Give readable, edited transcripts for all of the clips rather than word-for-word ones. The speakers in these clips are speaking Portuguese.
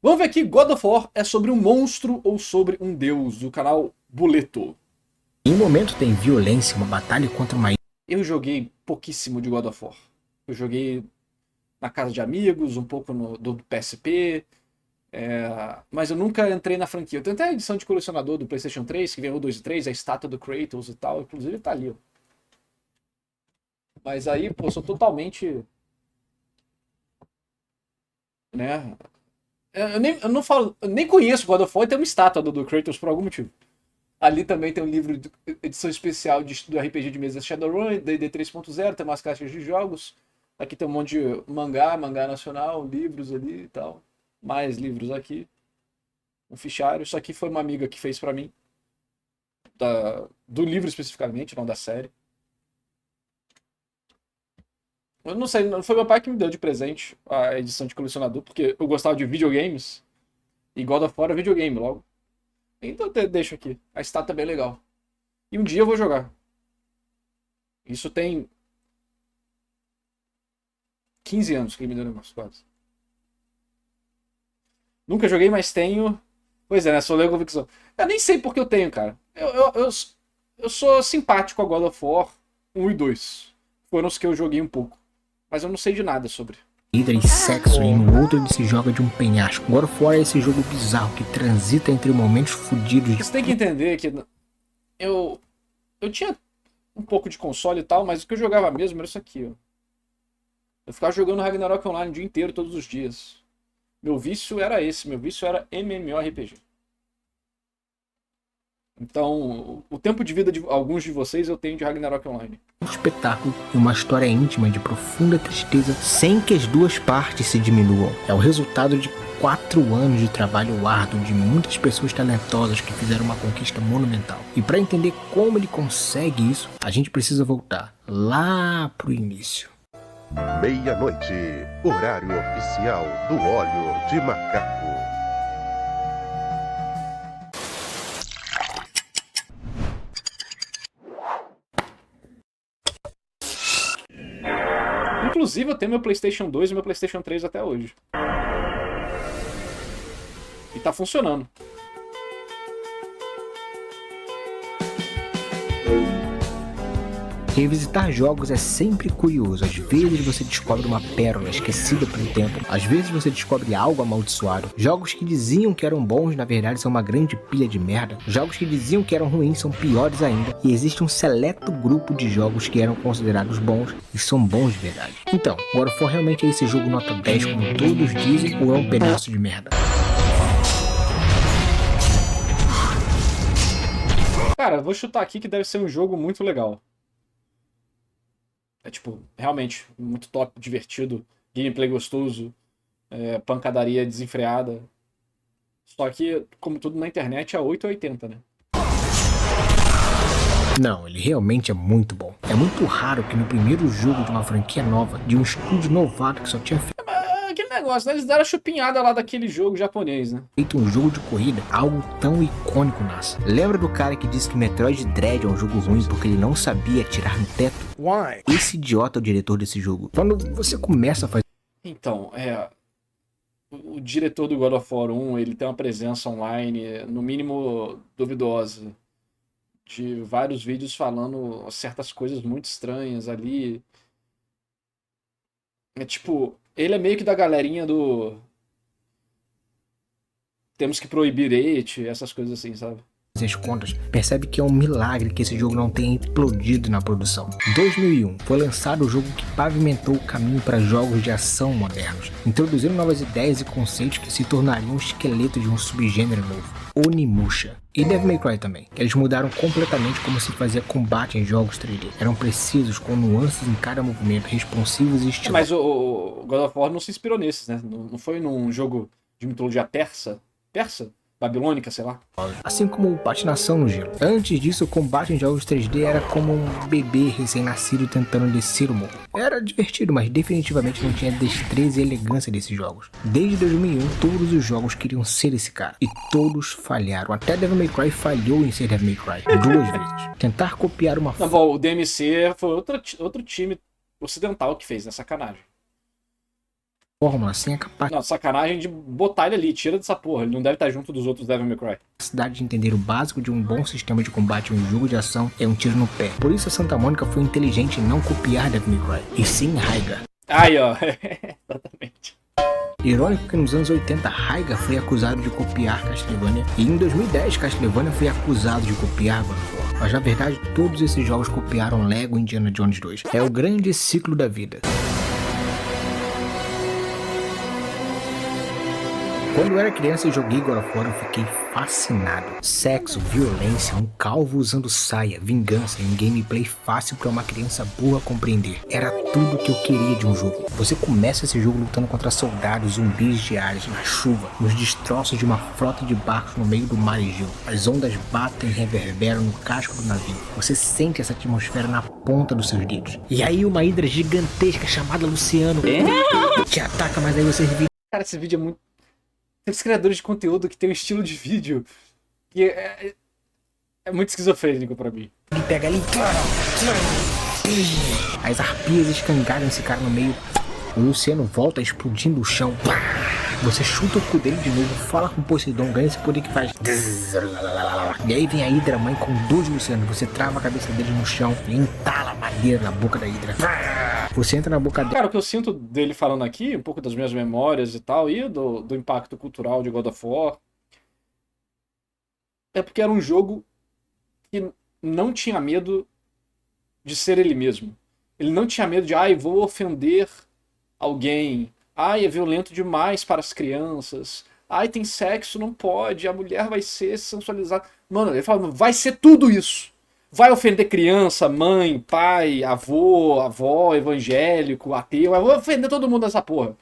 Vamos ver aqui, God of War é sobre um monstro ou sobre um deus, do canal Boleto. Em um momento tem violência, uma batalha contra uma... Eu joguei pouquíssimo de God of War. Eu joguei na casa de amigos, um pouco do PSP, mas eu nunca entrei na franquia. Eu tenho até a edição de colecionador do PlayStation 3, que vem o 2 e 3, a estátua do Kratos e tal, inclusive tá ali, ó. Mas aí, pô, sou totalmente... né? Eu nem conheço God of War e tem uma estátua do Kratos por algum motivo. Ali também tem um livro de edição especial do RPG de mesa Shadowrun, D&D 3.0, tem umas caixas de jogos. Aqui tem um monte de mangá nacional, livros ali e tal. Mais livros aqui. Um fichário. Isso aqui foi uma amiga que fez pra mim. Do livro especificamente, não da série. Eu não sei, foi meu pai que me deu de presente a edição de colecionador, porque eu gostava de videogames. E God of War é videogame logo. Então eu deixo aqui. A estátua é bem legal. E um dia eu vou jogar. Isso tem 15 anos que ele me deu o negócio, quase. Nunca joguei, mas tenho. Pois é, né? Sou Lego Convicção. Eu nem sei porque eu tenho, cara. Eu sou simpático a God of War 1 e 2. Foram os que eu joguei um pouco. Mas eu não sei de nada sobre. Vida e sexo, e no outro ele se joga de um penhasco. God of War é esse jogo bizarro que transita entre momentos fodidos. Você tem que entender que eu tinha um pouco de console e tal, mas o que eu jogava mesmo era isso aqui, ó. Eu ficava jogando Ragnarok Online o dia inteiro, todos os dias. Meu vício era esse, meu vício era MMORPG. Então, o tempo de vida de alguns de vocês eu tenho de Ragnarok Online. Um espetáculo e uma história íntima de profunda tristeza, sem que as duas partes se diminuam. É o resultado de 4 anos de trabalho árduo de muitas pessoas talentosas que fizeram uma conquista monumental. E para entender como ele consegue isso, a gente precisa voltar lá pro início. Meia-noite, horário oficial do Óleo de Macaco. Inclusive eu tenho meu PlayStation 2 e meu PlayStation 3 até hoje. E tá funcionando. Revisitar jogos é sempre curioso. Às vezes você descobre uma pérola esquecida pelo tempo. Às vezes você descobre algo amaldiçoado. Jogos que diziam que eram bons, na verdade são uma grande pilha de merda. Jogos que diziam que eram ruins são piores ainda. E existe um seleto grupo de jogos que eram considerados bons e são bons de verdade. Então, God of War realmente é esse jogo nota 10 como todos dizem ou é um pedaço de merda? Cara, eu vou chutar aqui que deve ser um jogo muito legal. É tipo, realmente, muito top, divertido, gameplay gostoso, pancadaria desenfreada. Só que, como tudo na internet, é 880, né? Não, ele realmente é muito bom. É muito raro que no primeiro jogo de uma franquia nova, de um estúdio novato que só tinha Aquele negócio, né? Eles deram a chupinhada lá daquele jogo japonês, né? feito um jogo de corrida, algo tão icônico nasce. Lembra do cara que disse que Metroid Dread é um jogo ruim porque ele não sabia atirar no teto? Why? Esse idiota é o diretor desse jogo. Quando você começa a fazer Então, o diretor do God of War 1, ele tem uma presença online, no mínimo, duvidosa. De vários vídeos falando certas coisas muito estranhas ali. É tipo, ele é meio que da galerinha do... Temos que proibir hate, essas coisas assim, sabe? as contas, percebe que é um milagre que esse jogo não tenha explodido na produção. 2001 foi lançado o jogo que pavimentou o caminho para jogos de ação modernos, introduzindo novas ideias e conceitos que se tornariam o esqueleto de um subgênero novo, Onimusha. E Devil May Cry também. Eles mudaram completamente como se fazia combate em jogos 3D. Eram precisos, com nuances em cada movimento, responsivos e estilosos. Mas o God of War não se inspirou nesses, né? Não foi num jogo de mitologia persa? Persa? Babilônica, sei lá. Assim como patinação no gelo. Antes disso, o combate em jogos 3D era como um bebê recém-nascido tentando descer o morro. Era divertido, mas definitivamente não tinha a destreza e elegância desses jogos. Desde 2001, todos os jogos queriam ser esse cara. E todos falharam. Até Devil May Cry falhou em ser Devil May Cry 2 vezes. Tentar copiar uma... Não, bom, o DMC foi outro time ocidental que fez, né? Sacanagem. fórmula, sem a Não, sacanagem de botar ele ali, tira dessa porra. Ele não deve estar junto dos outros Devil May Cry. capacidade de entender o básico de um bom sistema de combate em um jogo de ação é um tiro no pé. Por isso a Santa Mônica foi inteligente em não copiar Devil May Cry, e sim Raiga. Aí, ó. Exatamente. Irônico que nos anos 80 Raiga foi acusado de copiar Castlevania e em 2010 Castlevania foi acusado de copiar God of War. Mas na verdade todos esses jogos copiaram Lego Indiana Jones 2. É o grande ciclo da vida. Quando eu era criança e joguei God of War, eu fiquei fascinado. Sexo, violência, um calvo usando saia, vingança e um gameplay fácil para uma criança burra compreender. Era tudo que eu queria de um jogo. Você começa esse jogo lutando contra soldados, zumbis diários, na chuva, nos destroços de uma frota de barcos no meio do mar Egeu. As ondas batem e reverberam no casco do navio. Você sente essa atmosfera na ponta dos seus dedos. E aí uma hidra gigantesca chamada Luciano te ataca, mas aí você revira. Cara, esse vídeo é muito... Tem os criadores de conteúdo que tem um estilo de vídeo que é muito esquizofrênico pra mim. E pega ali. As arpias escangalham esse cara no meio. O Luciano volta explodindo o chão. Você chuta o cu dele de novo, fala com o Poseidon, ganha esse poder que faz. E aí vem a Hidra mãe com 2 Luciano. Você trava a cabeça dele no chão e entala a madeira na boca da Hidra. Você entra na boca dele. Cara, o que eu sinto dele falando aqui, um pouco das minhas memórias e tal, e do impacto cultural de God of War, é porque era um jogo que não tinha medo de ser ele mesmo. Ele não tinha medo de, ai, vou ofender alguém. Ai, é violento demais para as crianças. Ai, tem sexo, não pode. A mulher vai ser sensualizada. Mano, ele fala, vai ser tudo isso. Vai ofender criança, mãe, pai, avô, avó, evangélico, ateu. Eu vou ofender todo mundo nessa porra.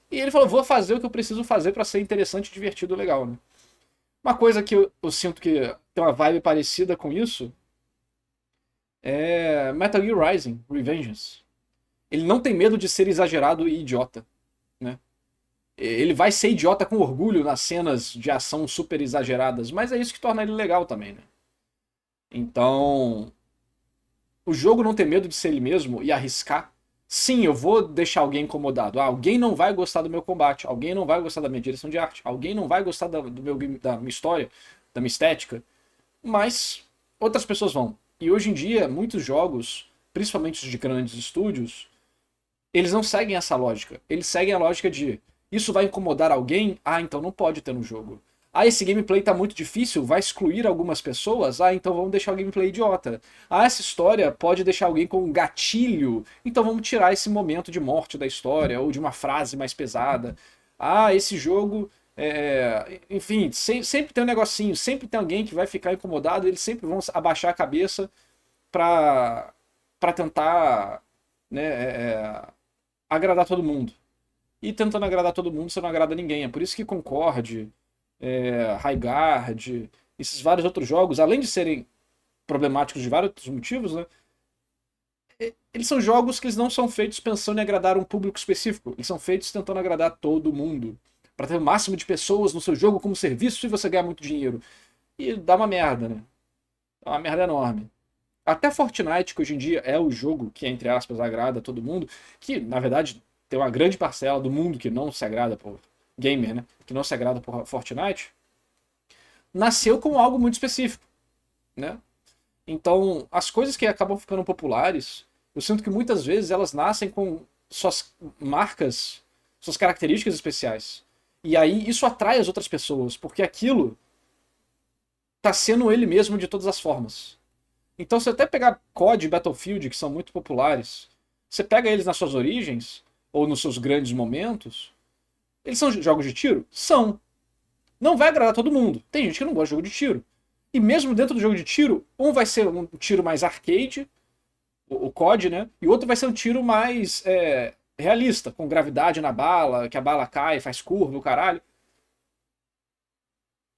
E ele falou, vou fazer o que eu preciso fazer para ser interessante, divertido e legal, né? Uma coisa que eu sinto que tem uma vibe parecida com isso é Metal Gear Rising, Revengeance. Ele não tem medo de ser exagerado e idiota, né? Ele vai ser idiota com orgulho nas cenas de ação super exageradas, mas é isso que torna ele legal também, né? Então, o jogo não ter medo de ser ele mesmo e arriscar. Sim, eu vou deixar alguém incomodado. Alguém não vai gostar do meu combate, alguém não vai gostar da minha direção de arte, alguém não vai gostar da minha história, da minha estética, mas outras pessoas vão. E hoje em dia, muitos jogos, principalmente os de grandes estúdios, eles não seguem essa lógica. Eles seguem a lógica de isso vai incomodar alguém? Ah, então não pode ter no jogo. Ah, esse gameplay tá muito difícil, vai excluir algumas pessoas? Ah, então vamos deixar o gameplay idiota. Ah, essa história pode deixar alguém com um gatilho, então vamos tirar esse momento de morte da história, ou de uma frase mais pesada. Ah, esse jogo... enfim, sempre tem um negocinho, sempre tem alguém que vai ficar incomodado, eles sempre vão abaixar a cabeça pra tentar, né, agradar todo mundo. E tentando agradar todo mundo, você não agrada ninguém. É por isso que Concorde, Highguard, esses vários outros jogos, além de serem problemáticos de vários outros motivos, né, eles são jogos que eles não são feitos pensando em agradar um público específico. Eles são feitos tentando agradar todo mundo. Para ter o máximo de pessoas no seu jogo como serviço e você ganhar muito dinheiro. E dá uma merda, né? Dá uma merda enorme. Até Fortnite, que hoje em dia é o jogo que, entre aspas, agrada todo mundo, que, na verdade, tem uma grande parcela do mundo que não se agrada por gamer, né? Que não se agrada por Fortnite, nasceu com algo muito específico, né? Então, as coisas que acabam ficando populares, eu sinto que muitas vezes elas nascem com suas marcas, suas características especiais. E aí isso atrai as outras pessoas, porque aquilo tá sendo ele mesmo de todas as formas. Então, se você até pegar COD e Battlefield, que são muito populares, você pega eles nas suas origens, ou nos seus grandes momentos, eles são jogos de tiro? São. Não vai agradar todo mundo. Tem gente que não gosta de jogo de tiro. E mesmo dentro do jogo de tiro, um vai ser um tiro mais arcade, o COD, né? E o outro vai ser um tiro mais realista, com gravidade na bala, que a bala cai, faz curva, o caralho.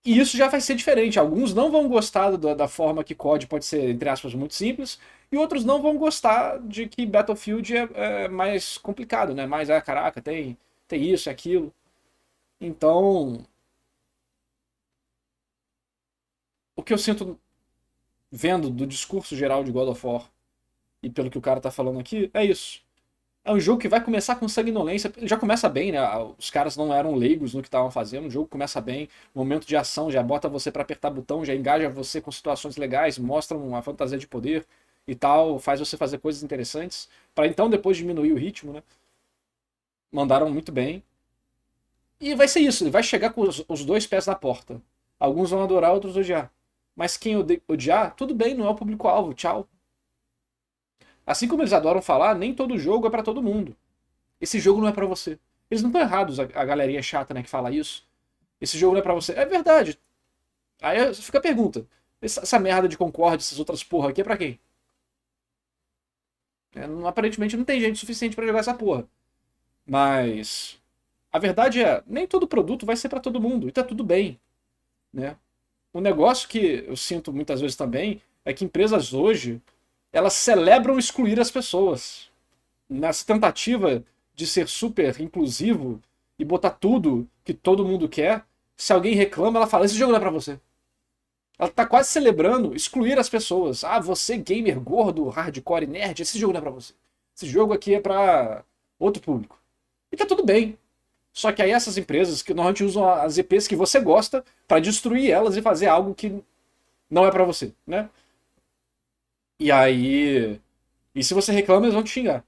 E isso já vai ser diferente. Alguns não vão gostar da forma que COD pode ser, entre aspas, muito simples, e outros não vão gostar de que Battlefield é mais complicado, né? Mais, caraca, tem isso, aquilo. Então, o que eu sinto vendo do discurso geral de God of War, e pelo que o cara tá falando aqui, é isso. É um jogo que vai começar com sanguinolência. Já começa bem, né? Os caras não eram leigos no que estavam fazendo. O jogo começa bem. Momento de ação já bota você pra apertar botão, já engaja você com situações legais, mostra uma fantasia de poder e tal, faz você fazer coisas interessantes. Pra então depois diminuir o ritmo, né? Mandaram muito bem. E vai ser isso. Ele vai chegar com os dois pés na porta. Alguns vão adorar, outros odiar. Mas quem odiar, tudo bem, não é o público-alvo. Tchau. Assim como eles adoram falar, nem todo jogo é pra todo mundo. Esse jogo não é pra você. Eles não estão errados, a galerinha chata, né, que fala isso. Esse jogo não é pra você. É verdade. Aí fica a pergunta. Essa merda de Concorde, essas outras porra aqui é pra quem? Aparentemente não tem gente suficiente pra jogar essa porra. Mas a verdade é, nem todo produto vai ser pra todo mundo. E tá tudo bem, né? O negócio que eu sinto muitas vezes também é que empresas hoje, elas celebram excluir as pessoas. Nessa tentativa de ser super inclusivo e botar tudo que todo mundo quer, se alguém reclama, ela fala, esse jogo não é pra você. Ela tá quase celebrando excluir as pessoas. Ah, você gamer gordo, hardcore, nerd, esse jogo não é pra você. Esse jogo aqui é pra outro público. E tá tudo bem. Só que aí essas empresas que normalmente usam as IPs que você gosta pra destruir elas e fazer algo que não é pra você, né? E aí... E se você reclama, eles vão te xingar.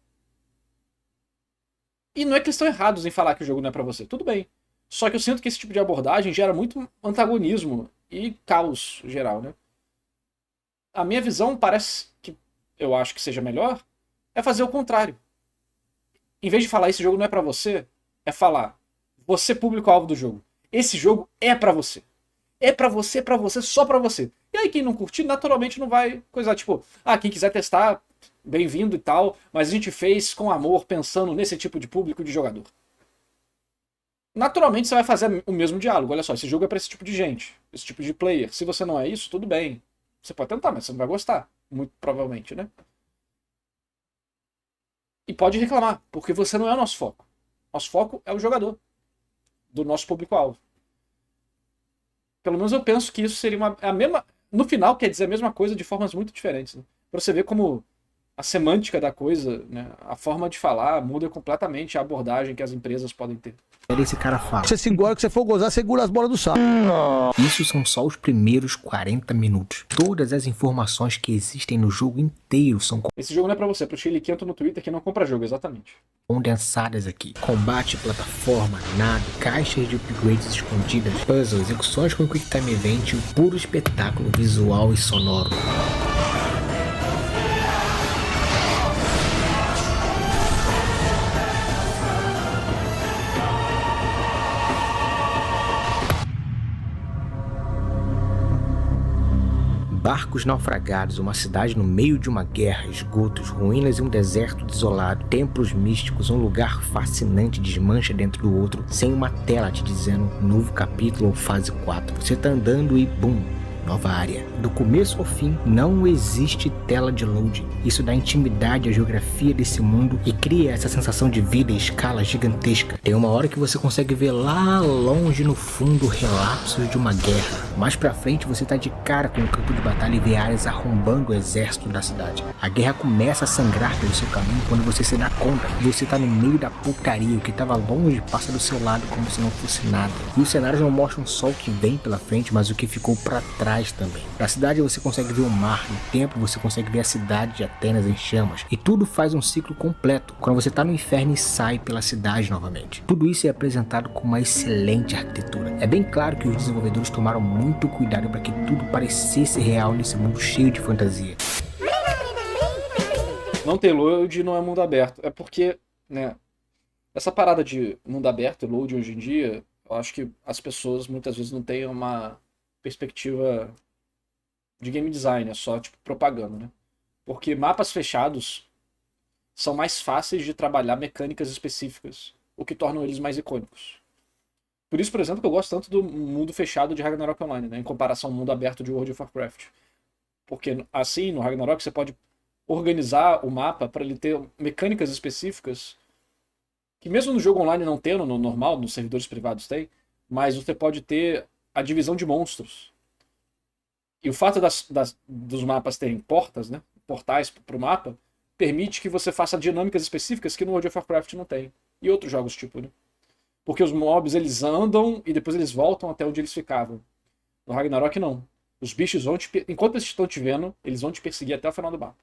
E não é que eles estão errados em falar que o jogo não é pra você. Tudo bem. Só que eu sinto que esse tipo de abordagem gera muito antagonismo e caos geral, né? A minha visão parece que eu acho que seja melhor é fazer o contrário. Em vez de falar esse jogo não é pra você, é falar você público-alvo do jogo. Esse jogo é pra você. É pra você, só pra você. E aí quem não curtir, naturalmente não vai coisar, tipo, quem quiser testar, bem-vindo e tal, mas a gente fez com amor, pensando nesse tipo de público de jogador. Naturalmente você vai fazer o mesmo diálogo. Olha só, esse jogo é pra esse tipo de gente, esse tipo de player. Se você não é isso, tudo bem. Você pode tentar, mas você não vai gostar. Muito provavelmente, né? E pode reclamar, porque você não é o nosso foco. Nosso foco é o jogador, do nosso público-alvo. Pelo menos eu penso que isso seria a mesma... No final, quer dizer a mesma coisa de formas muito diferentes. Né? Pra você ver como a semântica da coisa, né? A forma de falar muda completamente a abordagem que as empresas podem ter. Esse cara fala. Você se engole, que você for gozar, segura as bolas do saco. Isso são só os primeiros 40 minutos. Todas as informações que existem no jogo inteiro são Esse jogo não é pra você, é pro Chiliquento no Twitter que não compra jogo, exatamente. condensadas aqui. Combate, plataforma, nada, caixas de upgrades escondidas, puzzles, execuções com Quick Time Event e um puro espetáculo visual e sonoro. Barcos naufragados, uma cidade no meio de uma guerra, esgotos, ruínas e um deserto desolado, templos místicos, um lugar fascinante desmancha dentro do outro, sem uma tela te dizendo novo capítulo ou fase 4. Você tá andando e bum, nova área. Do começo ao fim, não existe tela de loading. Isso dá intimidade à geografia desse mundo e cria essa sensação de vida em escala gigantesca. Tem uma hora que você consegue ver lá longe no fundo relapsos de uma guerra. Mais pra frente você tá de cara com o campo de batalha e vê áreas arrombando o exército da cidade. A guerra começa a sangrar pelo seu caminho quando você se dá conta que você tá no meio da porcaria. O que tava longe passa do seu lado como se não fosse nada. E os cenários não mostram só o que vem pela frente, mas o que ficou pra trás também. Na cidade você consegue ver o mar, no tempo você consegue ver a cidade de Atenas em chamas, e tudo faz um ciclo completo, quando você tá no inferno e sai pela cidade novamente. Tudo isso é apresentado com uma excelente arquitetura. É bem claro que os desenvolvedores tomaram muito cuidado para que tudo parecesse real nesse mundo cheio de fantasia. Não ter load não é mundo aberto. É porque, né, essa parada de mundo aberto e load hoje em dia, eu acho que as pessoas muitas vezes não têm uma perspectiva de game design, é só tipo propaganda, né? Porque mapas fechados são mais fáceis de trabalhar mecânicas específicas, o que tornam eles mais icônicos. Por isso, por exemplo, que eu gosto tanto do mundo fechado de Ragnarok Online, né, em comparação ao mundo aberto de World of Warcraft. Porque assim, no Ragnarok, você pode organizar o mapa para ele ter mecânicas específicas que mesmo no jogo online não tendo, no normal, nos servidores privados tem, mas você pode ter a divisão de monstros. E o fato dos mapas terem portas, né, portais para o mapa, permite que você faça dinâmicas específicas que no World of Warcraft não tem. E outros jogos, tipo, né? Porque os mobs, eles andam e depois eles voltam até onde eles ficavam. No Ragnarok, não. Os bichos vão enquanto eles estão te vendo, eles vão te perseguir até o final do mapa.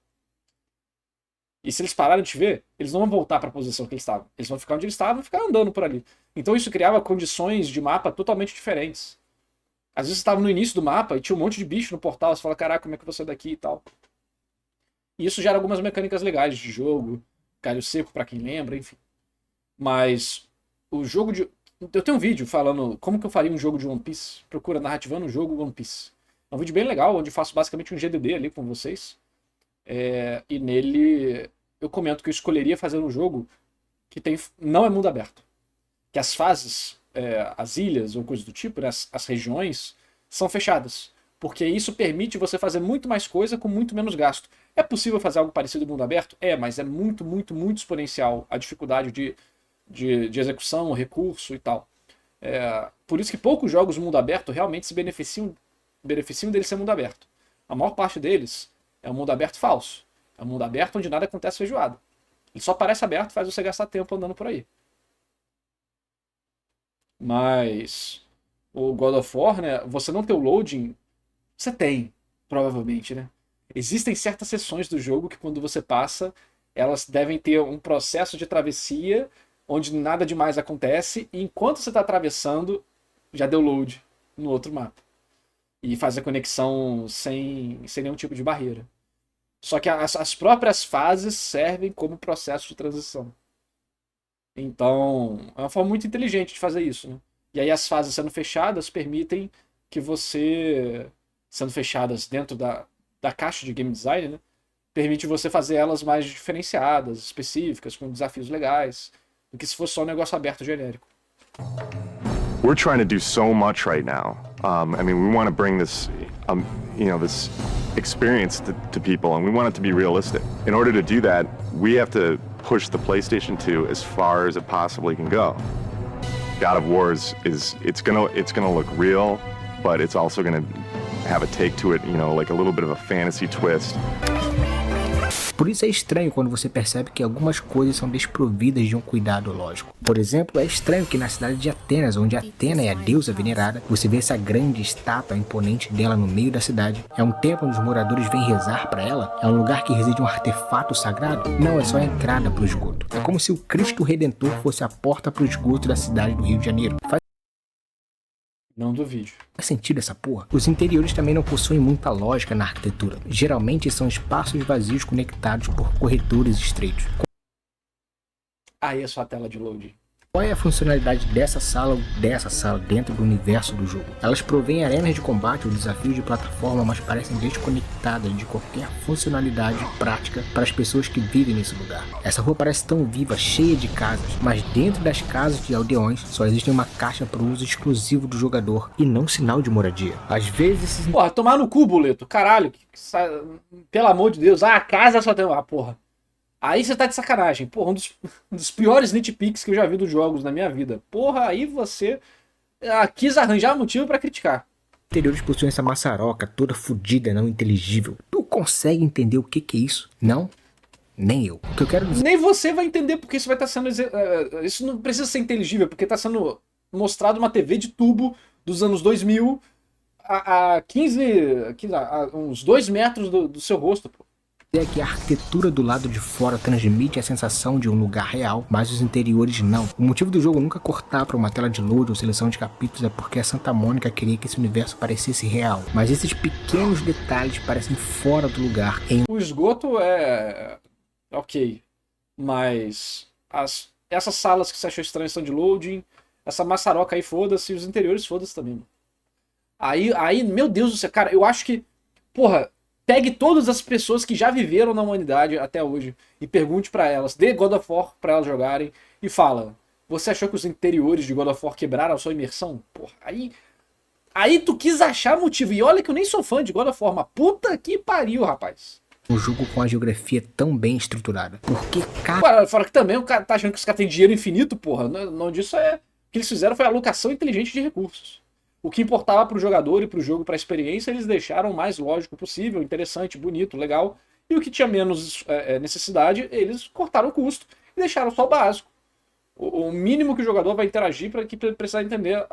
E se eles pararem de te ver, eles não vão voltar para a posição que eles estavam. Eles vão ficar onde eles estavam e ficar andando por ali. Então isso criava condições de mapa totalmente diferentes. Às vezes você estava no início do mapa e tinha um monte de bicho no portal. Você fala, caraca, como é que eu vou sair daqui e tal. E isso gera algumas mecânicas legais de jogo. Galho seco, para quem lembra, enfim. Mas o jogo de... Eu tenho um vídeo falando como que eu faria um jogo de One Piece. Procura narrativando um jogo One Piece. É um vídeo bem legal, onde eu faço basicamente um GDD ali com vocês. E nele eu comento que eu escolheria fazer um jogo que não é mundo aberto. Que as fases, as ilhas ou coisa do tipo, né, as regiões, são fechadas. Porque isso permite você fazer muito mais coisa com muito menos gasto. É possível fazer algo parecido no mundo aberto? Mas é muito, muito, muito exponencial a dificuldade de execução, recurso e tal. Por isso que poucos jogos mundo aberto realmente se beneficiam dele ser mundo aberto. A maior parte deles é um mundo aberto falso. É um mundo aberto onde nada acontece feijoada. Ele só parece aberto e faz você gastar tempo andando por aí. Mas o God of War, né, você não ter o loading, você tem, provavelmente, né? Existem certas seções do jogo que quando você passa, elas devem ter um processo de travessia onde nada demais acontece e enquanto você está atravessando, já deu load no outro mapa. E faz a conexão sem nenhum tipo de barreira. Só que as próprias fases servem como processo de transição. Então, é uma forma muito inteligente de fazer isso, né? E aí as fases sendo fechadas permitem que você, sendo fechadas dentro da caixa de game design, né? Permite você fazer elas mais diferenciadas, específicas, com desafios legais, do que se fosse só um negócio aberto genérico. We're trying to do so much right now. I mean, we want to bring this, this experience to people, and we want it to be realistic. In order to do that, we have to push the PlayStation 2 as far as it possibly can go. God of War it's gonna look real, but it's also gonna have a take to it, like a little bit of a fantasy twist. Por isso é estranho quando você percebe que algumas coisas são desprovidas de um cuidado lógico. Por exemplo, é estranho que na cidade de Atenas, onde Atena é a deusa venerada, você vê essa grande estátua imponente dela no meio da cidade. É um templo onde os moradores vêm rezar para ela? É um lugar que reside um artefato sagrado? Não, é só a entrada para o esgoto. É como se o Cristo Redentor fosse a porta para o esgoto da cidade do Rio de Janeiro. Não duvide. Faz sentido essa porra? Os interiores também não possuem muita lógica na arquitetura. Geralmente são espaços vazios conectados por corredores estreitos. Aí é só a tela de loading. Qual é a funcionalidade dessa sala ou dessa sala dentro do universo do jogo? Elas provêm arenas de combate ou desafios de plataforma, mas parecem desconectadas de qualquer funcionalidade prática para as pessoas que vivem nesse lugar. Essa rua parece tão viva, cheia de casas, mas dentro das casas de aldeões só existe uma caixa para o uso exclusivo do jogador e não sinal de moradia. Às vezes esses... Porra, tomar no cu, boleto. Caralho, pelo amor de Deus. A casa só tem... porra. Aí você tá de sacanagem. Porra, um dos piores nitpicks que eu já vi dos jogos na minha vida. Porra, aí você quis arranjar motivo pra criticar. Os interiores possuem essa maçaroca toda fodida, não inteligível. Tu consegue entender o que é isso? Não? Nem eu. O que eu quero dizer... Nem você vai entender porque isso vai estar sendo... Isso não precisa ser inteligível, porque tá sendo mostrado uma TV de tubo dos anos 2000 a uns 2 metros do seu rosto, pô. É que a arquitetura do lado de fora transmite a sensação de um lugar real, mas os interiores não. O motivo do jogo nunca cortar para uma tela de load ou seleção de capítulos é porque a Santa Mônica queria que esse universo parecesse real. Mas esses pequenos detalhes parecem fora do lugar. O esgoto é... ok. Mas essas salas que você achou estranhas estão de loading, essa maçaroca aí foda-se, e os interiores foda-se também. Aí, meu Deus do céu, cara, eu acho que... Porra... Pegue todas as pessoas que já viveram na humanidade até hoje e pergunte pra elas, dê God of War pra elas jogarem e fala, você achou que os interiores de God of War quebraram a sua imersão? Porra, aí tu quis achar motivo. E olha que eu nem sou fã de God of War, mas puta que pariu, rapaz. Um jogo com a geografia tão bem estruturada. Porque, cara... Fora que também o cara tá achando que os caras têm dinheiro infinito, porra. Não disso é... O que eles fizeram foi a alocação inteligente de recursos. O que importava pro jogador e pro jogo, pra experiência, eles deixaram o mais lógico possível, interessante, bonito, legal. e o que tinha menos necessidade, eles cortaram o custo e deixaram só o básico. O mínimo que o jogador vai interagir para que ele precisar entender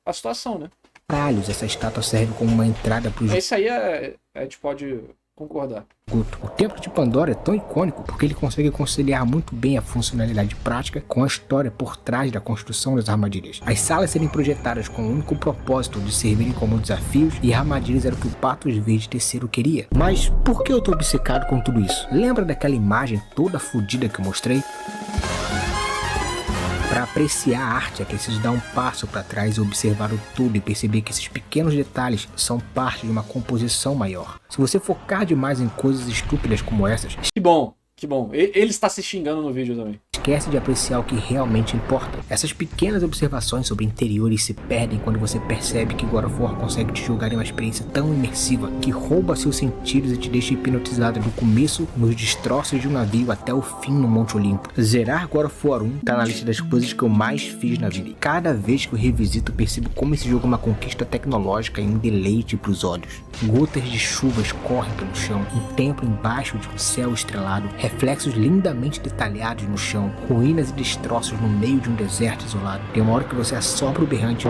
a situação, né? Caralhos, essa estátua serve como uma entrada pro jogo. Isso aí a gente pode concordar. O Templo de Pandora é tão icônico porque ele consegue conciliar muito bem a funcionalidade prática com a história por trás da construção das armadilhas. As salas serem projetadas com o único propósito de servirem como desafios, e armadilhas era o que o Patos Verde III queria. Mas por que eu tô obcecado com tudo isso? Lembra daquela imagem toda fodida que eu mostrei? Para apreciar a arte é preciso dar um passo para trás e observar o todo e perceber que esses pequenos detalhes são parte de uma composição maior. Se você focar demais em coisas estúpidas como essas, Que bom, que bom. Ele está se xingando no vídeo também. esquece de apreciar o que realmente importa. Essas pequenas observações sobre interiores se perdem quando você percebe que God of War consegue te jogar em uma experiência tão imersiva que rouba seus sentidos e te deixa hipnotizado do começo nos destroços de um navio até o fim no Monte Olimpo. Zerar God of War 1 tá na lista das coisas que eu mais fiz na vida. E cada vez que eu revisito percebo como esse jogo é uma conquista tecnológica e um deleite pros olhos. Gotas de chuva escorrem pelo chão, um templo embaixo de um céu estrelado, reflexos lindamente detalhados no chão, ruínas e destroços no meio de um deserto isolado. Tem uma hora que você assopra o berrante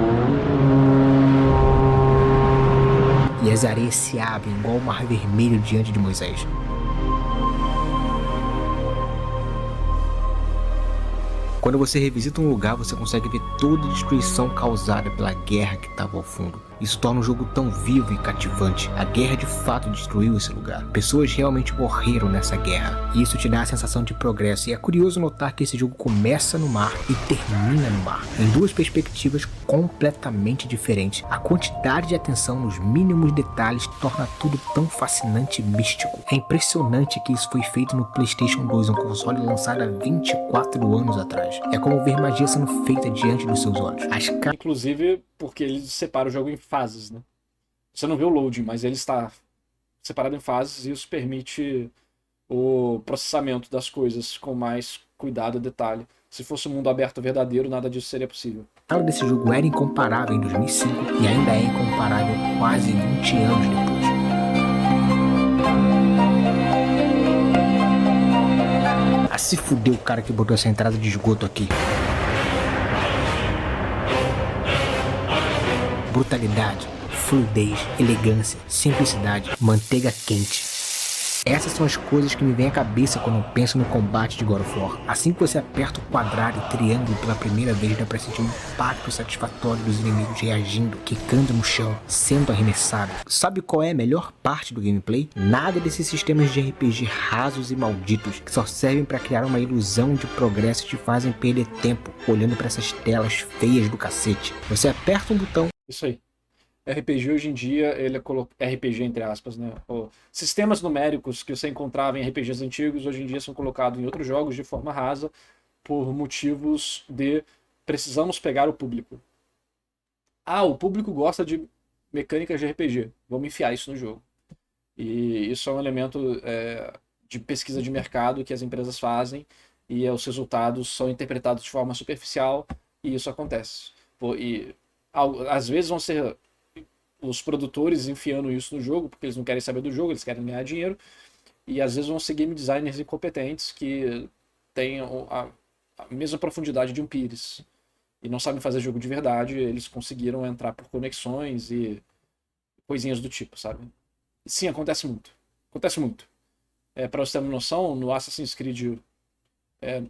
e as areias se abrem igual o mar vermelho diante de Moisés. Quando você revisita um lugar, você consegue ver toda a destruição causada pela guerra que estava ao fundo. Isso torna o jogo tão vivo e cativante. A guerra de fato destruiu esse lugar. Pessoas realmente morreram nessa guerra. E isso te dá a sensação de progresso. E é curioso notar que esse jogo começa no mar e termina no mar, em duas perspectivas completamente diferentes. A quantidade de atenção nos mínimos detalhes torna tudo tão fascinante e místico. É impressionante que isso foi feito no PlayStation 2, um console lançado há 24 anos atrás. É como ver magia sendo feita diante dos seus olhos. Inclusive porque ele separa o jogo em fases, né? Você não vê o loading, mas ele está separado em fases e isso permite o processamento das coisas com mais cuidado e detalhe. Se fosse um mundo aberto verdadeiro, nada disso seria possível. A escala desse jogo era incomparável em 2005 e ainda é incomparável quase 20 anos depois. Ah, se fudeu o cara que botou essa entrada de esgoto aqui. Brutalidade, fluidez, elegância, simplicidade, manteiga quente. Essas são as coisas que me vêm à cabeça quando eu penso no combate de God of War. Assim que você aperta o quadrado e triângulo pela primeira vez, dá pra sentir um impacto satisfatório dos inimigos reagindo, quicando no chão, sendo arremessados. Sabe qual é a melhor parte do gameplay? Nada desses sistemas de RPG rasos e malditos, que só servem pra criar uma ilusão de progresso e te fazem perder tempo olhando pra essas telas feias do cacete. Você aperta um botão. Isso aí. RPG hoje em dia, ele é RPG entre aspas, né? Sistemas numéricos que você encontrava em RPGs antigos, hoje em dia são colocados em outros jogos de forma rasa por motivos de precisamos pegar o público. Ah, o público gosta de mecânicas de RPG, vamos enfiar isso no jogo. E isso é um elemento de pesquisa de mercado que as empresas fazem e os resultados são interpretados de forma superficial e isso acontece. E às vezes vão ser os produtores enfiando isso no jogo, porque eles não querem saber do jogo, eles querem ganhar dinheiro, e às vezes vão ser game designers incompetentes que têm a mesma profundidade de um Pires, e não sabem fazer jogo de verdade, eles conseguiram entrar por conexões e coisinhas do tipo, sabe? Sim, acontece muito. Acontece muito. Pra você ter uma noção, no Assassin's Creed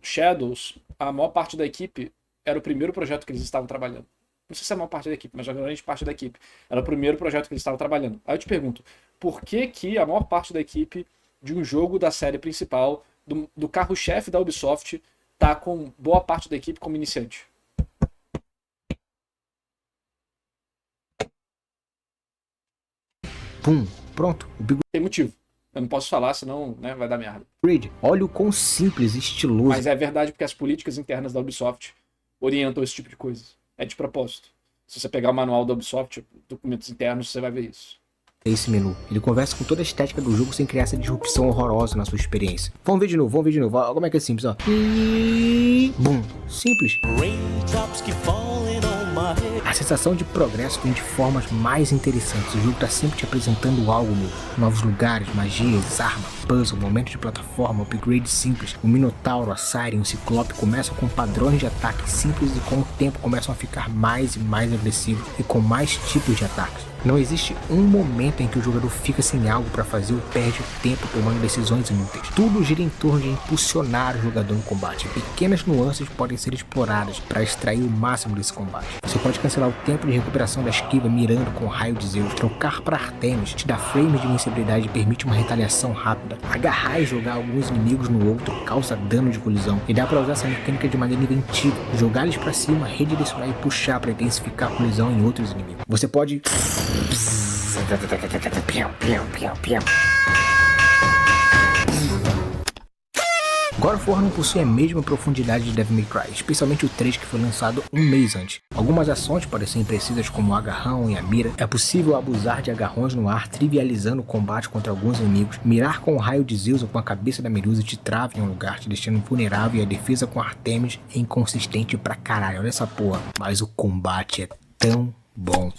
Shadows, a maior parte da equipe era o primeiro projeto que eles estavam trabalhando. Não sei se é a maior parte da equipe, mas a grande parte da equipe. Era o primeiro projeto que eles estavam trabalhando. Aí eu te pergunto, por que a maior parte da equipe de um jogo da série principal, do carro-chefe da Ubisoft, tá com boa parte da equipe como iniciante? Pum, pronto. O Big Tem motivo. Eu não posso falar, senão vai dar merda. Upgrade. Olha o quão simples e estiloso. Mas é verdade porque as políticas internas da Ubisoft orientam esse tipo de coisa. É de propósito. Se você pegar o manual da Ubisoft, documentos internos, você vai ver isso. Esse menu. Ele conversa com toda a estética do jogo sem criar essa disrupção horrorosa na sua experiência. Vamos ver de novo. Olha como é que é simples, ó. E... bum. Simples. A sensação de progresso vem de formas mais interessantes. O jogo está sempre te apresentando algo novo. Novos lugares, magias, armas, puzzle, momentos de plataforma, upgrades simples. O Minotauro, a Siren, o Ciclope começam com padrões de ataque simples e com o tempo começam a ficar mais e mais agressivos e com mais tipos de ataques. Não existe um momento em que o jogador fica sem algo para fazer ou perde tempo tomando decisões inúteis. Tudo gira em torno de impulsionar o jogador no combate. Pequenas nuances podem ser exploradas para extrair o máximo desse combate. Você pode cancelar o tempo de recuperação da esquiva mirando com o raio de Zeus. Trocar para Artemis te dá frames de invencibilidade e permite uma retaliação rápida. Agarrar e jogar alguns inimigos no outro causa dano de colisão. E dá para usar essa mecânica de maneira inventiva. Jogar eles para cima, redirecionar e puxar para intensificar a colisão em outros inimigos. Você pode... God of War não possui a mesma profundidade de Devil May Cry, especialmente o 3 que foi lançado um mês antes. Algumas ações podem ser imprecisas como o agarrão e a mira. É possível abusar de agarrões no ar, trivializando o combate contra alguns inimigos. Mirar com o raio de Zeus ou com a cabeça da Medusa te trava em um lugar, te deixando vulnerável, e a defesa com Artemis é inconsistente pra caralho. Olha essa porra. Mas o combate é tão bom.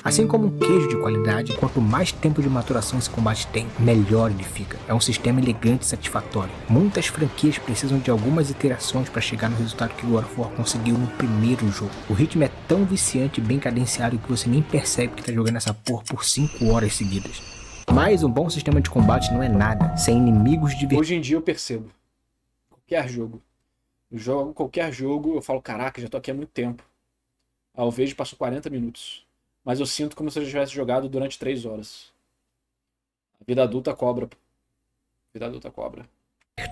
Assim como um queijo de qualidade, quanto mais tempo de maturação esse combate tem, melhor ele fica. É um sistema elegante e satisfatório. Muitas franquias precisam de algumas iterações para chegar no resultado que o God of War conseguiu no primeiro jogo. O ritmo é tão viciante e bem cadenciado que você nem percebe que está jogando essa porra por 5 horas seguidas. Mas um bom sistema de combate não é nada sem inimigos divertidos. Hoje em dia eu percebo. Qualquer jogo. Eu jogo qualquer jogo, eu falo, caraca, já tô aqui há muito tempo. Ao vejo passou 40 minutos. Mas eu sinto como se eu já tivesse jogado durante 3 horas. A vida adulta cobra. A vida adulta cobra.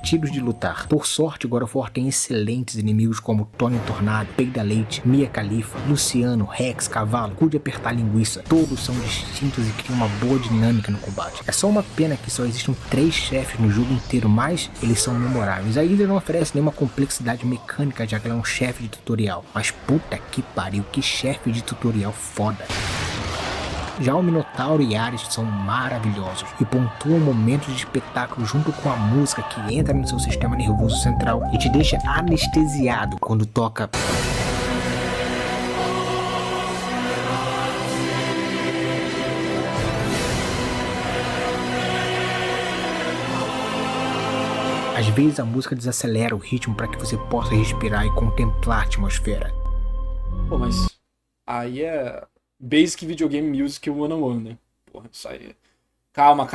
De lutar. Por sorte, God of War tem excelentes inimigos como Tony Tornado, Peida Leite, Mia Khalifa, Luciano, Rex, Cavalo, cu de apertar linguiça. Todos são distintos e criam uma boa dinâmica no combate. É só uma pena que só existam 3 chefes no jogo inteiro, mas eles são memoráveis. A ilha não oferece nenhuma complexidade mecânica, já que ela é um chefe de tutorial. Mas puta que pariu, que chefe de tutorial foda. Já o Minotauro e Ares são maravilhosos e pontuam momentos de espetáculo junto com a música que entra no seu sistema nervoso central e te deixa anestesiado quando toca. Às vezes a música desacelera o ritmo para que você possa respirar e contemplar a atmosfera. Pô, mas aí é Basic Videogame Music 101, né? Porra, isso aí. Calma.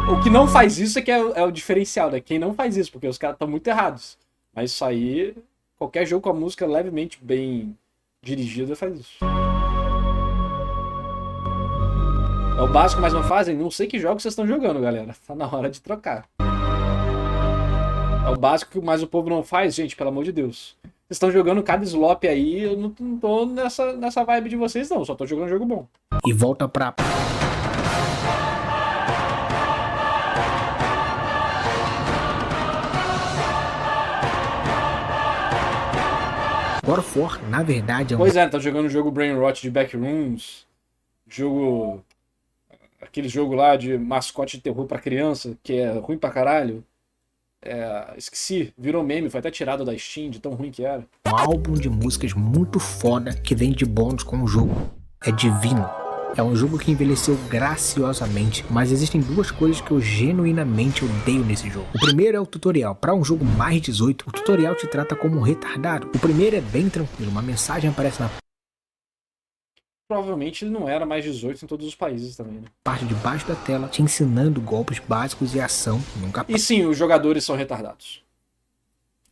O que não faz isso é que é o diferencial, né? Quem não faz isso, porque os caras estão muito errados. Mas isso aí, qualquer jogo com a música levemente bem dirigida faz isso. É o básico, mas não fazem? Não sei que jogos vocês estão jogando, galera. Tá na hora de trocar. É o básico, mas o povo não faz, gente, pelo amor de Deus. Vocês estão jogando cada slop aí, eu não tô nessa vibe de vocês não, só tô jogando um jogo bom. E volta pra... God of War, na verdade, é um... Pois é, tá jogando o jogo Brain Rot de Backrooms, aquele jogo lá de mascote de terror pra criança, que é ruim pra caralho. Esqueci, virou meme, foi até tirado da Steam, de tão ruim que era. Um álbum de músicas muito foda que vem de bônus com o jogo. É divino. É um jogo que envelheceu graciosamente, mas existem 2 coisas que eu genuinamente odeio nesse jogo. O primeiro é o tutorial. Para um jogo mais 18, o tutorial te trata como um retardado. O primeiro é bem tranquilo, uma mensagem aparece na Provavelmente ele não era mais 18 em todos os países também, né? parte de baixo da tela, te ensinando golpes básicos e ação. Nunca... E sim, os jogadores são retardados.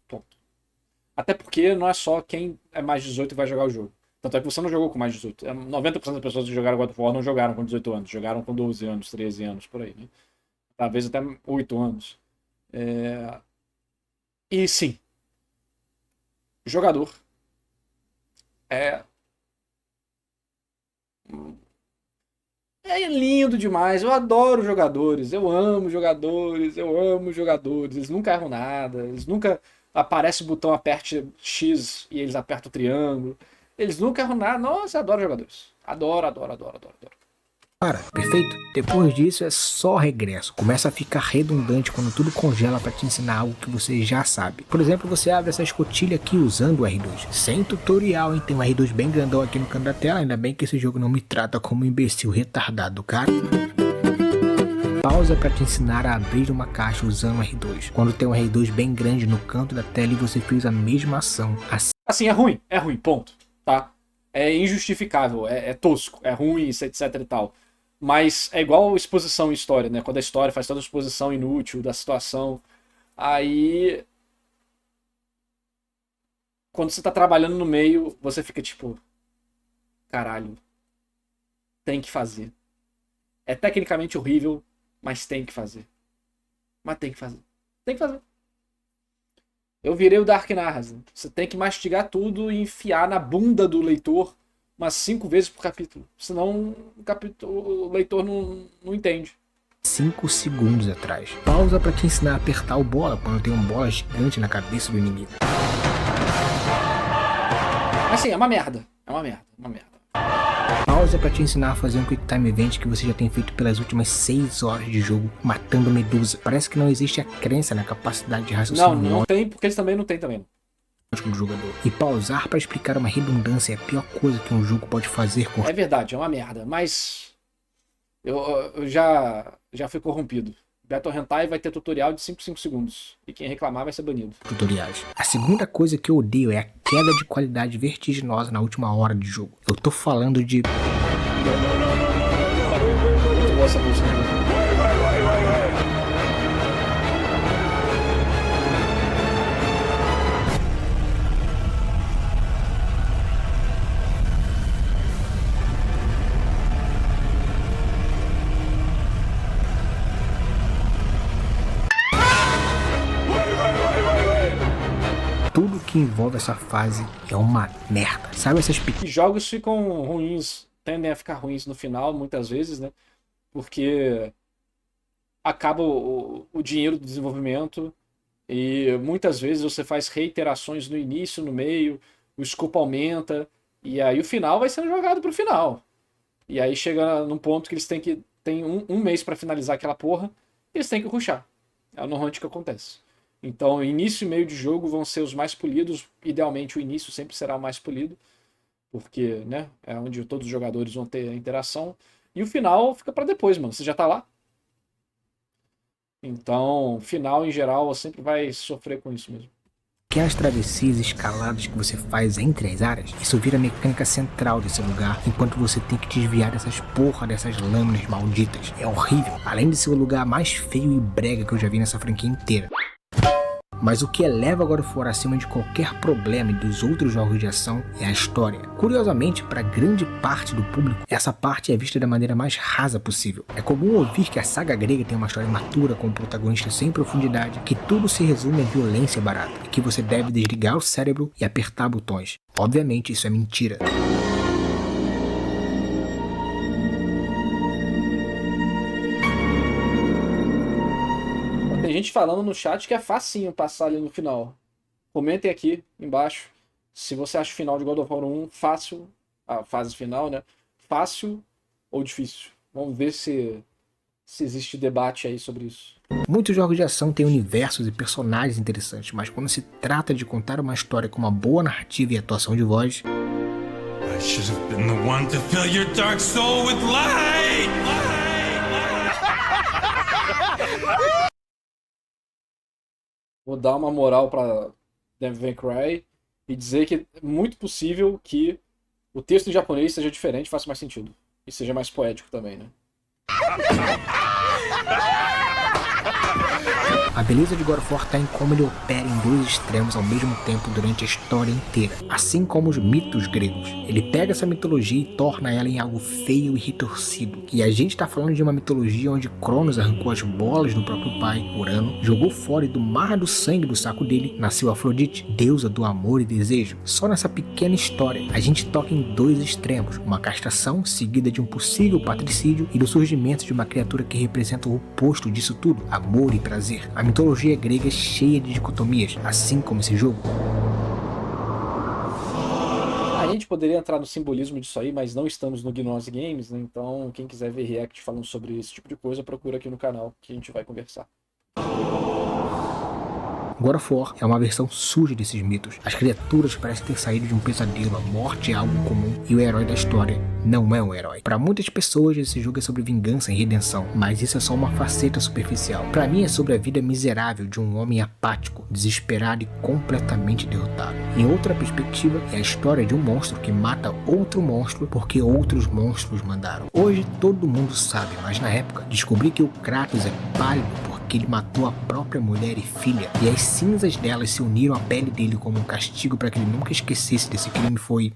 Ponto. Até porque não é só quem é mais 18 e vai jogar o jogo. Tanto é que você não jogou com mais 18. 90% das pessoas que jogaram God of War não jogaram com 18 anos. Jogaram com 12 anos, 13 anos, por aí, né? Talvez até 8 anos. E sim. Jogador é lindo demais. Eu adoro jogadores. Eu amo jogadores. Eles nunca erram nada. Eles nunca aparece o botão aperte X e eles apertam o triângulo. Eles nunca erram nada. Nossa, eu adoro jogadores. Adoro. Para, perfeito? Depois disso é só regresso. Começa a ficar redundante quando tudo congela para te ensinar algo que você já sabe. Por exemplo, você abre essa escotilha aqui usando o R2. Sem tutorial, hein? Tem um R2 bem grandão aqui no canto da tela. Ainda bem que esse jogo não me trata como um imbecil retardado, cara. Pausa para te ensinar a abrir uma caixa usando o R2. Quando tem um R2 bem grande no canto da tela e você fez a mesma ação. Assim, é ruim, ponto, tá? É injustificável, é tosco, é ruim, etc e tal. Mas é igual exposição em história, né? Quando a história faz toda a exposição inútil da situação, aí... Quando você tá trabalhando no meio, você fica tipo... Caralho. Tem que fazer. É tecnicamente horrível, mas tem que fazer. Tem que fazer. Eu virei o Dark Narras. Você tem que mastigar tudo e enfiar na bunda do leitor umas 5 vezes por capítulo. Senão o leitor não entende. 5 segundos atrás. Pausa para te ensinar a apertar o bola quando tem um bola gigante na cabeça do inimigo. Assim, é uma merda. Pausa para te ensinar a fazer um Quick Time Event que você já tem feito pelas últimas 6 horas de jogo, matando Medusa. Parece que não existe a crença na capacidade de raciocínio. Não tem, porque eles também não têm também. Do jogador. E pausar para explicar uma redundância é a pior coisa que um jogo pode fazer com... É verdade, é uma merda, mas eu já fui corrompido. Battle Hentai vai ter tutorial de 5 segundos. E quem reclamar vai ser banido. Tutoriais. A segunda coisa que eu odeio é a queda de qualidade vertiginosa na última hora de jogo. Eu tô falando de... Muito boa essa música. Tudo que envolve essa fase é uma merda. Sabe essas E jogos ficam ruins, tendem a ficar ruins no final, muitas vezes, né? Porque acaba o dinheiro do desenvolvimento e muitas vezes você faz reiterações no início, no meio, o escopo aumenta e aí o final vai sendo jogado pro final. E aí chega num ponto que eles tem um mês pra finalizar aquela porra e eles têm que rushar. É normalmente o que acontece. Então, início e meio de jogo vão ser os mais polidos. Idealmente, o início sempre será o mais polido. Porque, né, é onde todos os jogadores vão ter a interação. E o final fica pra depois, mano. Você já tá lá. Então, final, em geral, sempre vai sofrer com isso mesmo. Que as travessias e escaladas que você faz entre as áreas, isso vira a mecânica central desse lugar, enquanto você tem que desviar dessas lâminas malditas. É horrível. Além de ser o lugar mais feio e brega que eu já vi nessa franquia inteira. Mas o que eleva God of War acima de qualquer problema e dos outros jogos de ação é a história. Curiosamente, para grande parte do público, essa parte é vista da maneira mais rasa possível. É comum ouvir que a saga grega tem uma história imatura com um protagonista sem profundidade, que tudo se resume a violência barata, e que você deve desligar o cérebro e apertar botões. Obviamente isso é mentira. Tem gente falando no chat que é facinho passar ali no final. Comentem aqui embaixo se você acha o final de God of War 1 fácil, a fase final, né? Fácil ou difícil. Vamos ver se existe debate aí sobre isso. Muitos jogos de ação têm universos e personagens interessantes, mas quando se trata de contar uma história com uma boa narrativa e atuação de voz... I should have been the one to fill your dark soul with light! Vou dar uma moral pra Devil May Cry e dizer que é muito possível que o texto em japonês seja diferente, faça mais sentido. E seja mais poético também, né? A beleza de God of War está em como ele opera em dois extremos ao mesmo tempo durante a história inteira, assim como os mitos gregos. Ele pega essa mitologia e torna ela em algo feio e retorcido. E a gente tá falando de uma mitologia onde Cronos arrancou as bolas do próprio pai, Urano, jogou fora e do mar do sangue do saco dele nasceu Afrodite, deusa do amor e desejo. Só nessa pequena história, a gente toca em dois extremos, uma castração seguida de um possível patricídio e do surgimento de uma criatura que representa o oposto disso tudo, amor e prazer. A mitologia grega é cheia de dicotomias, assim como esse jogo. gente poderia entrar no simbolismo disso aí, mas não estamos no Gnose Games, né? Então quem quiser ver react falando sobre esse tipo de coisa, procura aqui no canal que a gente vai conversar. God of War é uma versão suja desses mitos. As criaturas parecem ter saído de um pesadelo, a morte é algo comum e o herói da história não é um herói. Para muitas pessoas esse jogo é sobre vingança e redenção, mas isso é só uma faceta superficial. Para mim é sobre a vida miserável de um homem apático, desesperado e completamente derrotado. Em outra perspectiva é a história de um monstro que mata outro monstro porque outros monstros mandaram. Hoje todo mundo sabe, mas na época descobri que o Kratos é pálido porque ele matou a própria mulher e filha, e as cinzas delas se uniram à pele dele como um castigo para que ele nunca esquecesse desse crime. Foi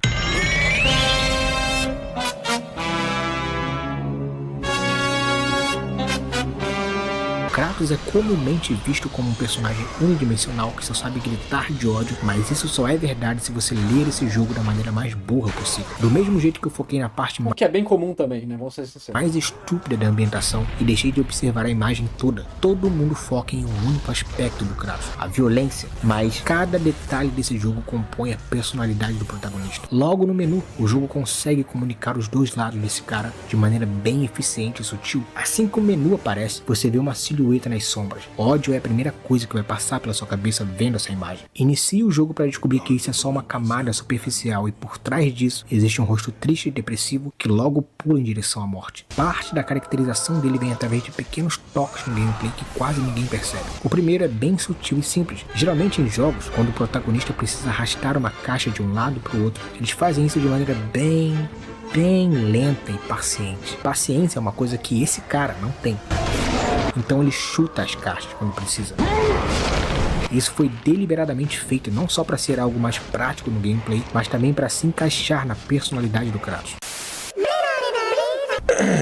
Kratos é comumente visto como um personagem unidimensional que só sabe gritar de ódio, mas isso só é verdade se você ler esse jogo da maneira mais burra possível. Do mesmo jeito que eu foquei na parte O que é bem comum também, né? Vamos ser sinceros. mais estúpida da ambientação e deixei de observar a imagem toda. Todo mundo foca em um único aspecto do Kratos, a violência, mas cada detalhe desse jogo compõe a personalidade do protagonista. Logo no menu, o jogo consegue comunicar os dois lados desse cara de maneira bem eficiente e sutil. Assim que o menu aparece, você vê uma silhueta nas sombras. Ódio é a primeira coisa que vai passar pela sua cabeça vendo essa imagem. Inicie o jogo para descobrir que isso é só uma camada superficial e por trás disso existe um rosto triste e depressivo que logo pula em direção à morte. Parte da caracterização dele vem através de pequenos toques no gameplay que quase ninguém percebe. O primeiro é bem sutil e simples. Geralmente em jogos, quando o protagonista precisa arrastar uma caixa de um lado para o outro, eles fazem isso de maneira bem lenta e paciente. Paciência é uma coisa que esse cara não tem. Então ele chuta as caixas quando precisa. Isso foi deliberadamente feito não só para ser algo mais prático no gameplay, mas também para se encaixar na personalidade do Kratos.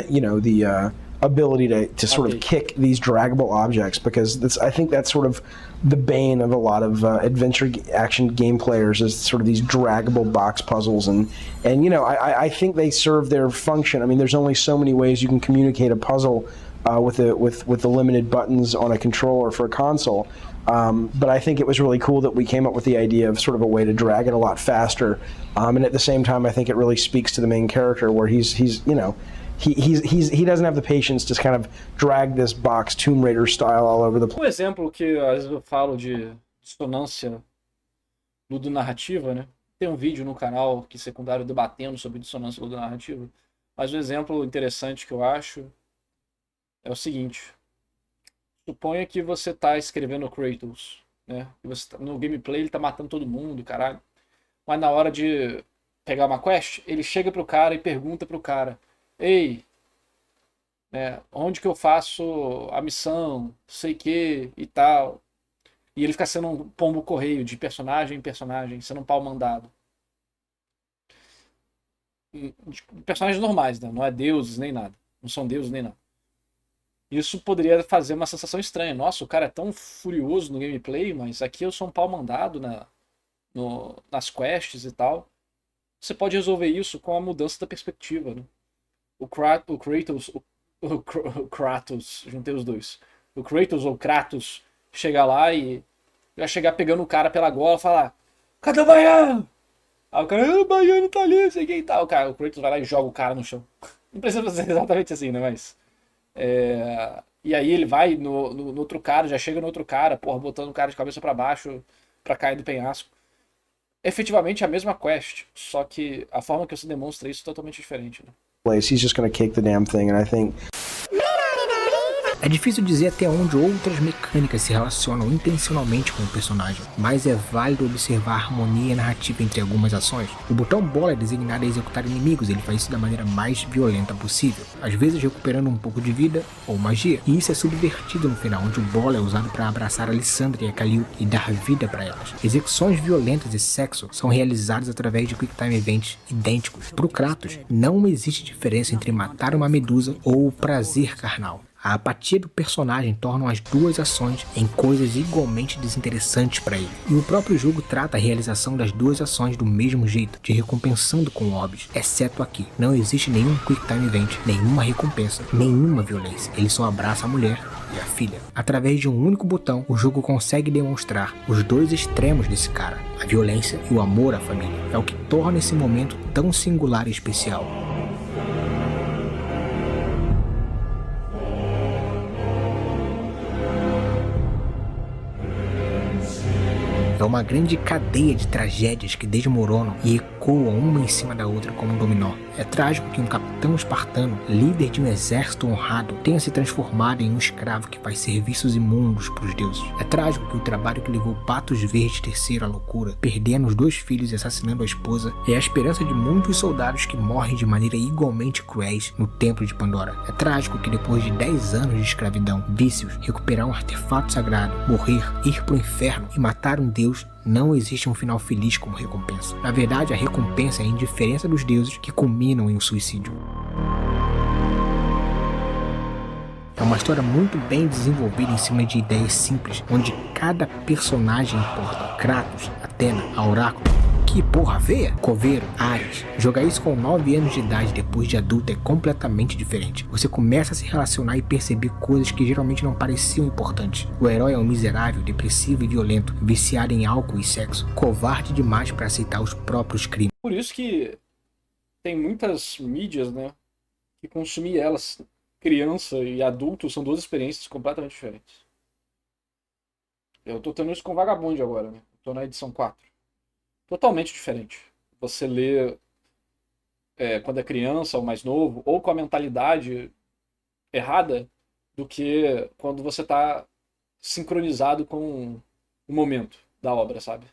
You know, the ability to sort of kick these draggable objects, because I think that's sort of the bane of a lot of adventure action game players, is sort of these draggable box puzzles, and you know, I think they serve their function. I mean, there's only so many ways you can communicate a puzzle with the limited buttons on a controller for a console. But I think it was really cool that we came up with the idea of sort of a way to drag it a lot faster. And at the same time, I think it really speaks to the main character, where he's you know, he doesn't have the patience to kind of drag this box Tomb Raider style all over the place. Um exemplo que às vezes eu falo de dissonância ludonarrativa, né? Tem um vídeo no canal que secundário debatendo sobre dissonância ludonarrativa. Mas um exemplo interessante que eu acho é o seguinte: suponha que você tá escrevendo o Kratos, né? E você no gameplay ele tá matando todo mundo, caralho. Mas na hora de pegar uma quest, ele chega pro cara e pergunta pro cara: ei, né, onde que eu faço a missão, sei que e tal. E ele fica sendo um pombo correio de personagem em personagem, sendo um pau mandado. De personagens normais, né? Não é deuses nem nada. Não são deuses nem nada. Isso poderia fazer uma sensação estranha. Nossa, o cara é tão furioso no gameplay, mas aqui eu sou um pau mandado nas quests e tal. Você pode resolver isso com a mudança da perspectiva, né? O Kratos, juntei os dois. O Kratos ou Kratos chegar lá e já chegar pegando o cara pela gola e falar: cadê o baiano? Aí o cara: o baiano tá ali, sei quem tá. O Kratos vai lá e joga o cara no chão. Não precisa ser exatamente assim, né? Mas. E aí ele vai no outro cara, já chega no outro cara, porra, botando o cara de cabeça pra baixo pra cair do penhasco. Efetivamente é a mesma quest, só que a forma que você demonstra isso é totalmente diferente, né? He's just gonna kick the damn thing, and I think. É difícil dizer até onde outras mecânicas se relacionam intencionalmente com o personagem, mas é válido observar a harmonia narrativa entre algumas ações. O botão bola é designado a executar inimigos, ele faz isso da maneira mais violenta possível, às vezes recuperando um pouco de vida ou magia, e isso é subvertido no final, onde o bola é usado para abraçar a Lissandra e a Khalil e dar vida para elas. Execuções violentas e sexo são realizadas através de Quick Time Events idênticos. Para o Kratos, não existe diferença entre matar uma medusa ou o prazer carnal. A apatia do personagem torna as duas ações em coisas igualmente desinteressantes para ele. E o próprio jogo trata a realização das duas ações do mesmo jeito, te recompensando com orbes. Exceto aqui, não existe nenhum Quick Time Event, nenhuma recompensa, nenhuma violência. Ele só abraça a mulher e a filha. Através de um único botão, o jogo consegue demonstrar os dois extremos desse cara. A A violência e o amor à família é o que torna esse momento tão singular e especial. É uma grande cadeia de tragédias que desmoronam e ecoam uma em cima da outra como um dominó. É trágico que um capitão espartano, líder de um exército honrado, tenha se transformado em um escravo que faz serviços imundos para os deuses. É trágico que o trabalho que levou Patos Verdes III à loucura, perdendo os 2 filhos e assassinando a esposa, é a esperança de muitos soldados que morrem de maneira igualmente cruéis no Templo de Pandora. É trágico que depois de 10 anos de escravidão, vícios, recuperar um artefato sagrado, morrer, ir para o inferno e matar um deus, não existe um final feliz como recompensa. Na verdade, a recompensa é a indiferença dos deuses que culminam em um suicídio. É uma história muito bem desenvolvida em cima de ideias simples, onde cada personagem importa. Kratos, Atena, a Oráculo. Que porra veia? Coveiro, Ares. Jogar isso com 9 anos de idade depois de adulto é completamente diferente. Você começa a se relacionar e perceber coisas que geralmente não pareciam importantes. O herói é um miserável, depressivo e violento, viciado em álcool e sexo, covarde demais para aceitar os próprios crimes. Por isso que tem muitas mídias, né, que consumir elas, criança e adulto, são 2 experiências completamente diferentes. Eu tô tendo isso com Vagabond agora, né? Tô na edição 4. Totalmente diferente. Você lê quando é criança ou mais novo, ou com a mentalidade errada, do que quando você tá sincronizado com o momento da obra, sabe?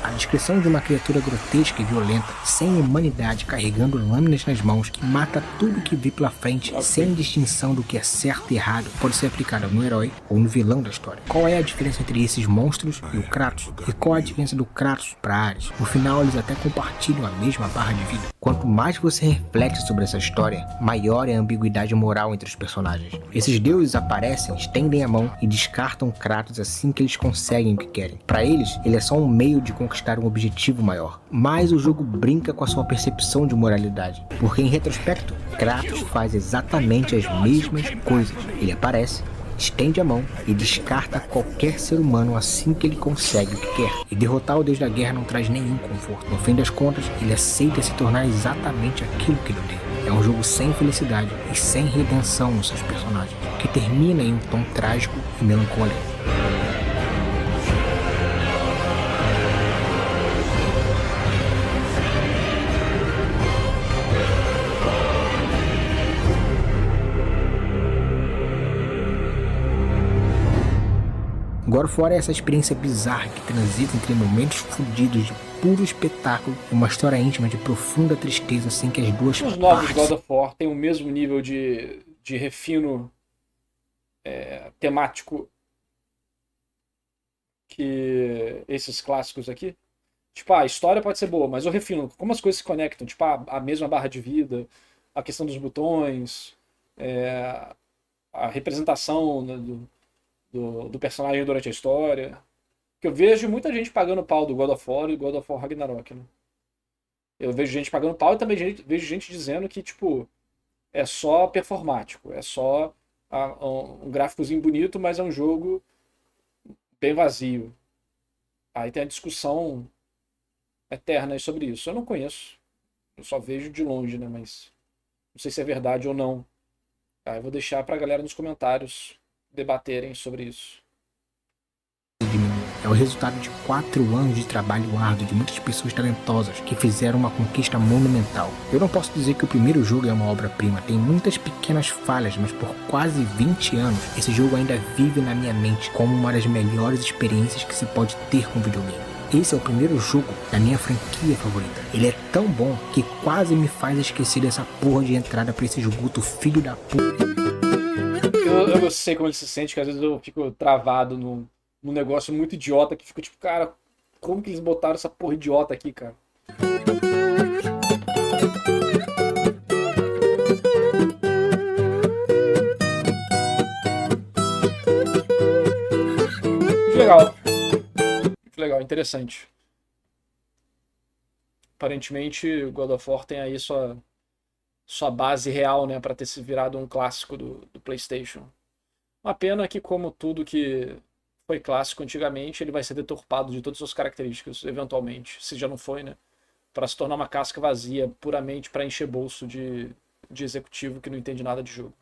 A descrição de uma criatura grotesca e violenta, sem humanidade, carregando lâminas nas mãos, que mata tudo que vê pela frente, sem distinção do que é certo e errado, pode ser aplicada no herói ou no vilão da história. Qual é a diferença entre esses monstros e o Kratos? E qual a diferença do Kratos para Ares? No final, eles até compartilham a mesma barra de vida. Quanto mais você reflete sobre essa história, maior é a ambiguidade moral entre os personagens. Esses deuses aparecem, estendem a mão e descartam Kratos assim que eles conseguem o que querem. Para eles, ele é só um meio de conquistar um objetivo maior. Mas o jogo brinca com a sua percepção de moralidade, porque em retrospecto, Kratos faz exatamente as mesmas coisas. Ele aparece, estende a mão e descarta qualquer ser humano assim que ele consegue o que quer. E derrotar o deus da guerra não traz nenhum conforto. No fim das contas, ele aceita se tornar exatamente aquilo que ele odeia. É um jogo sem felicidade e sem redenção nos seus personagens, que termina em um tom trágico e melancólico. God of War é essa experiência bizarra que transita entre momentos fodidos de puro espetáculo e uma história íntima de profunda tristeza sem que as duas Os novos partes... God of War têm o mesmo nível de refino temático que esses clássicos aqui. Tipo, a história pode ser boa, mas eu refino como as coisas se conectam. Tipo, a mesma barra de vida, a questão dos botões, a representação, né, do personagem durante a história. Que eu vejo muita gente pagando pau do God of War e God of War Ragnarok, né? Eu vejo gente pagando pau e também vejo gente dizendo que, tipo, é só performático, é só um gráficozinho bonito, mas é um jogo bem vazio. Aí tem a discussão eterna sobre isso. Eu não conheço. Eu só vejo de longe, né? Mas não sei se é verdade ou não. Aí eu vou deixar pra galera nos comentários debaterem sobre isso. É o resultado de 4 anos de trabalho árduo de muitas pessoas talentosas que fizeram uma conquista monumental. Eu não posso dizer que o primeiro jogo é uma obra-prima, tem muitas pequenas falhas, mas por quase 20 anos esse jogo ainda vive na minha mente como uma das melhores experiências que se pode ter com videogame. Esse é o primeiro jogo da minha franquia favorita. Ele é tão bom que quase me faz esquecer dessa porra de entrada pra esse esgoto filho da puta. Eu sei como ele se sente, que às vezes eu fico travado num negócio muito idiota, que fica tipo, cara, como que eles botaram essa porra idiota aqui, cara? Muito legal. Muito legal, interessante. Aparentemente, o God of War tem aí sua base real, né, para ter se virado um clássico do PlayStation. Uma pena que, como tudo que foi clássico antigamente, ele vai ser deturpado de todas as suas características, eventualmente, se já não foi, né? Para se tornar uma casca vazia, puramente para encher bolso de executivo que não entende nada de jogo.